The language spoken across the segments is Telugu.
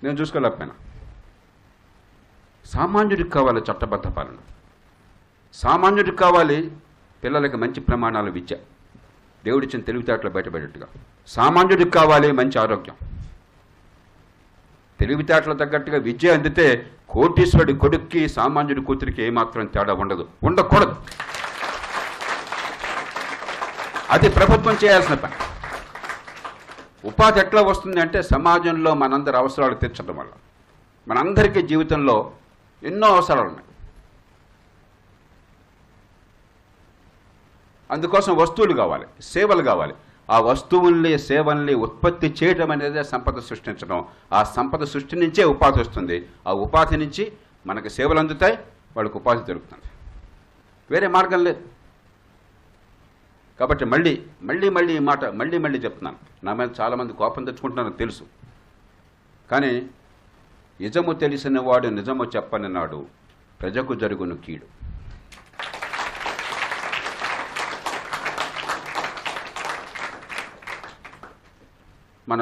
నేను చూసుకోలేకపోయినా. సామాన్యుడికి కావాలి చట్టబద్ధ పాలన, సామాన్యుడికి కావాలి పిల్లలకి మంచి ప్రమాణాల విద్య, దేవుడిచ్చిన తెలివితేటలు బయటపడేట్టుగా. సామాన్యుడికి కావాలి మంచి ఆరోగ్యం. తెలివితేటలు తగ్గట్టుగా విద్య అందితే కోటీశ్వరుడి కొడుక్కి సామాన్యుడి కూతురికి ఏమాత్రం తేడా ఉండకూడదు. అది ప్రభుత్వం చేయాల్సిన పని. ఉపాధి ఎట్లా వస్తుంది అంటే సమాజంలో మనందరి అవసరాలు తీర్చడం వల్ల. మనందరికీ జీవితంలో ఎన్నో అవసరాలు ఉన్నాయి. అందుకోసం వస్తువులు కావాలి, సేవలు కావాలి. ఆ వస్తువుల్ని సేవల్ని ఉత్పత్తి చేయడం అనేది సంపద సృష్టించడం. ఆ సంపద సృష్టి నుంచే ఉపాధి వస్తుంది. ఆ ఉపాధి నుంచి మనకు సేవలు అందుతాయి, వాళ్ళకి ఉపాధి దొరుకుతుంది. వేరే మార్గం లేదు. కాబట్టి మళ్ళీ ఈ మాట మళ్ళీ చెప్తున్నాను. నా మీద చాలామంది కోపం తెచ్చుకుంటున్నారని తెలుసు. కానీ నిజము తెలిసిన వాడు నిజము చెప్పని నాడు ప్రజకు జరుగును కీడు. మన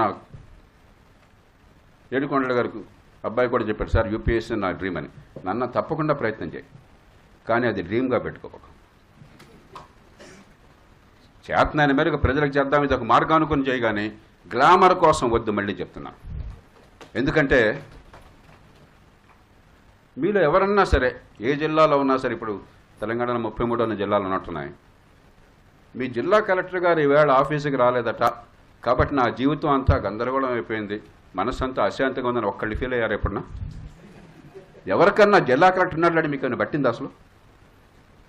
ఏడుకొండల గారికి అబ్బాయి కూడా చెప్పాడు, సార్ యూపీఎస్సీ నా డ్రీమ్ అని. నన్ను తప్పకుండా ప్రయత్నం చేయి, కానీ అది డ్రీమ్గా పెట్టుకోక. చేతనైన మేరకు ప్రజలకు చేద్దాం, ఇది ఒక మార్గానుకుని చేయగానే గ్లామర్ కోసం వద్దు. మళ్ళీ చెప్తున్నాను, ఎందుకంటే మీలో ఎవరన్నా సరే ఏ జిల్లాలో ఉన్నా సరే, ఇప్పుడు తెలంగాణలో 33 జిల్లాలు ఉన్నట్టున్నాయి. మీ జిల్లా కలెక్టర్ గారు ఈవేళ ఆఫీసుకి రాలేదట, కాబట్టి నా జీవితం అంతా గందరగోళం అయిపోయింది, మనస్సంతా అశాంతిగా ఉందని ఒక్కళ్ళు ఫీల్ అయ్యారు ఎప్పుడన్నా? ఎవరికన్నా జిల్లా కలెక్టర్ ఉన్నట్లని మీకు పట్టిందా? అసలు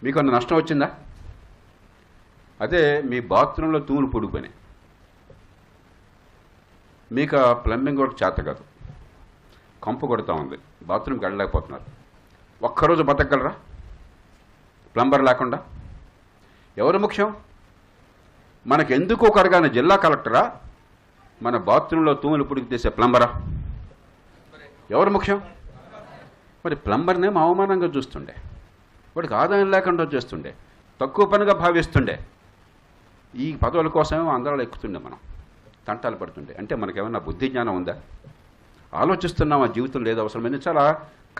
మీకు నష్టం వచ్చిందా? అదే మీ బాత్రూంలో తూములు పొడిపోయినాయి, మీకు ప్లంబింగ్ వర్క్ చేత కాదు, కంపు కొడుతూ ఉంది, బాత్రూమ్కి వెళ్ళలేకపోతున్నారు. ఒక్కరోజు బతకగలరా ప్లంబర్ లేకుండా? ఎవరు ముఖ్యం? మనకెందుకు ఒక అడగానే జిల్లా కలెక్టరా, మన బాత్రూంలో తూములు పుడికి తీసే ప్లంబరా? ఎవరు ముఖ్యం? మరి ప్లంబర్నేమో అవమానంగా చూస్తుండే, వాడికి ఆదాయం లేకుండా చేస్తుండే, తక్కువ పనిగా భావిస్తుండే. ఈ పదవుల కోసమేమో అందరూ ఎక్కుతుండే, మనం తంటాలు పడుతుండే. అంటే మనకేమన్నా బుద్ధి జ్ఞానం ఉందా? ఆలోచిస్తున్నాం ఆ జీవితం లేదు అవసరమైంది. చాలా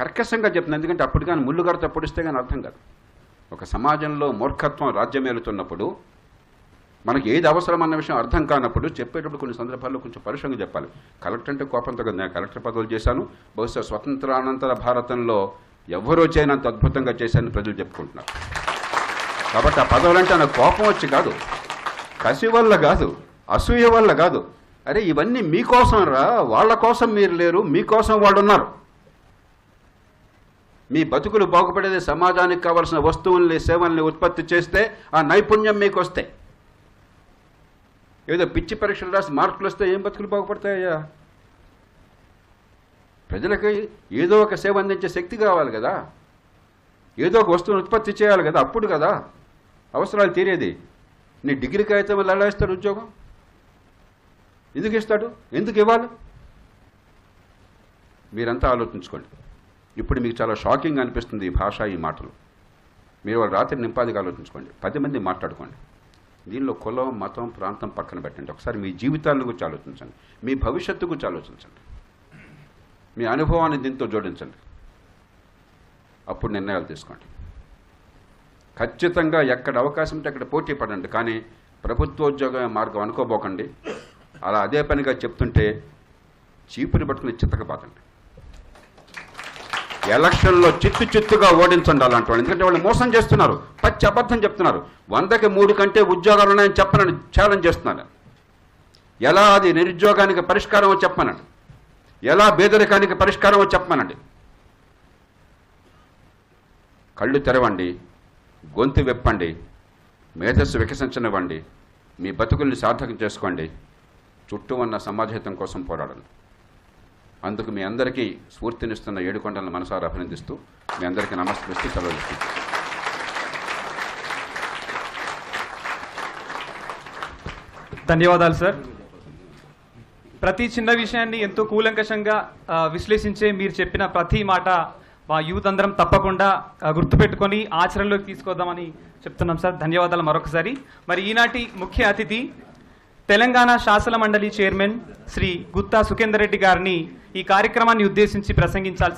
కర్కశంగా చెప్తున్నాను, ఎందుకంటే అప్పుడు కానీ ముళ్ళుగారితో పొడిస్తే కానీ అర్థం కాదు. ఒక సమాజంలో మూర్ఖత్వం రాజ్యమేలుతున్నప్పుడు, మనకి ఏది అవసరం అన్న విషయం అర్థం కానప్పుడు చెప్పేటప్పుడు కొన్ని సందర్భాల్లో కొంచెం పరుషంగా చెప్పాలి. కలెక్టర్ అంటే కోపంతో కదా, నేను కలెక్టర్ పదవులు చేశాను, బహుశా స్వతంత్రానంతర భారతంలో ఎవరో చేయనంత అద్భుతంగా చేశానని ప్రజలు చెప్పుకుంటున్నారు. కాబట్టి ఆ పదవులంటే నాకు కోపం వచ్చి కాదు, కసి వల్ల కాదు, అసూయ వల్ల కాదు. అరే ఇవన్నీ మీకోసం రా, వాళ్ళ కోసం మీరు లేరు, మీకోసం వాళ్ళు ఉన్నారు. మీ బతుకులు బాగుపడేది సమాజానికి కావాల్సిన వస్తువుల్ని సేవల్ని ఉత్పత్తి చేస్తే ఆ నైపుణ్యం మీకు వస్తాయి. ఏదో పిచ్చి పరీక్షలు రాసి మార్కులు వస్తే ఏం బతుకులు బాగుపడతాయ్యా? ప్రజలకి ఏదో ఒక సేవ అందించే శక్తి కావాలి కదా, ఏదో ఒక వస్తువును ఉత్పత్తి చేయాలి కదా, అప్పుడు కదా అవసరాలు తీరేది. నీ డిగ్రీకి అయితే వాళ్ళు ఎలా ఇస్తాడు ఉద్యోగం? ఎందుకు ఇస్తాడు? ఎందుకు ఇవ్వాలి? మీరంతా ఆలోచించుకోండి. ఇప్పుడు మీకు చాలా షాకింగ్ అనిపిస్తుంది ఈ భాష, ఈ మాటలు. మీరు వాళ్ళు రాత్రి నింపాదిగా ఆలోచించుకోండి, 10 మంది మాట్లాడుకోండి. దీనిలో కులం, మతం, ప్రాంతం పక్కన పెట్టండి. ఒకసారి మీ జీవితాల గురించి ఆలోచించండి, మీ భవిష్యత్తు గురించి ఆలోచించండి, మీ అనుభవాన్ని దీంతో జోడించండి. అప్పుడు నిర్ణయాలు తీసుకోండి. ఖచ్చితంగా ఎక్కడ అవకాశం ఉంటే అక్కడ పోటీ పడండి, కానీ ప్రభుత్వోద్యోగ మార్గం అనుకోబోకండి. అలా అదే పనిగా చెప్తుంటే చీపుని పట్టుకుని చిత్తకపాతండి. ఎలక్షన్లో చిత్తుగా ఓడించండి అలాంటి వాళ్ళు. ఎందుకంటే వాళ్ళు మోసం చేస్తున్నారు, పచ్చి అబద్ధం చెప్తున్నారు. 100కి 3 కంటే ఉద్యోగాలు ఉన్నాయని చెప్పనని ఛాలెంజ్ చేస్తున్నాను. ఎలా అది నిరుద్యోగానికి పరిష్కారమో చెప్పమనండి, ఎలా పేదరికానికి పరిష్కారమో చెప్పమనండి. కళ్ళు తెరవండి, గొంతు విప్పండి, మేధస్సు వికసించనివ్వండి, మీ బతుకుల్ని సార్థకం చేసుకోండి, చుట్టూ ఉన్న సమాజహితం కోసం పోరాడండి. అందుకు మీ అందరికీ స్ఫూర్తినిస్తున్న ఏడుకొండలను మనసారా అభినందిస్తూ మీ అందరికీ నమస్కరిస్తూ సెలవు తీసుకుంటాను. ధన్యవాదాలు సార్. ప్రతి చిన్న విషయాన్ని ఎంతో కూలంకషంగా విశ్లేషించే మీరు చెప్పిన ప్రతి మాట మా యూత్ అందరం తప్పకుండా గుర్తుపెట్టుకొని ఆచరణలోకి తీసుకొద్దామని చెప్తున్నాం సార్. ధన్యవాదాలు మరొకసారి. మరి ఈనాటి ముఖ్య అతిథి తెలంగాణ శాసన మండలి చైర్మన్ శ్రీ గుత్తా సుఖేందర్ రెడ్డి గారిని ఈ కార్యక్రమాన్ని ఉద్దేశించి ప్రసంగించాల్సింది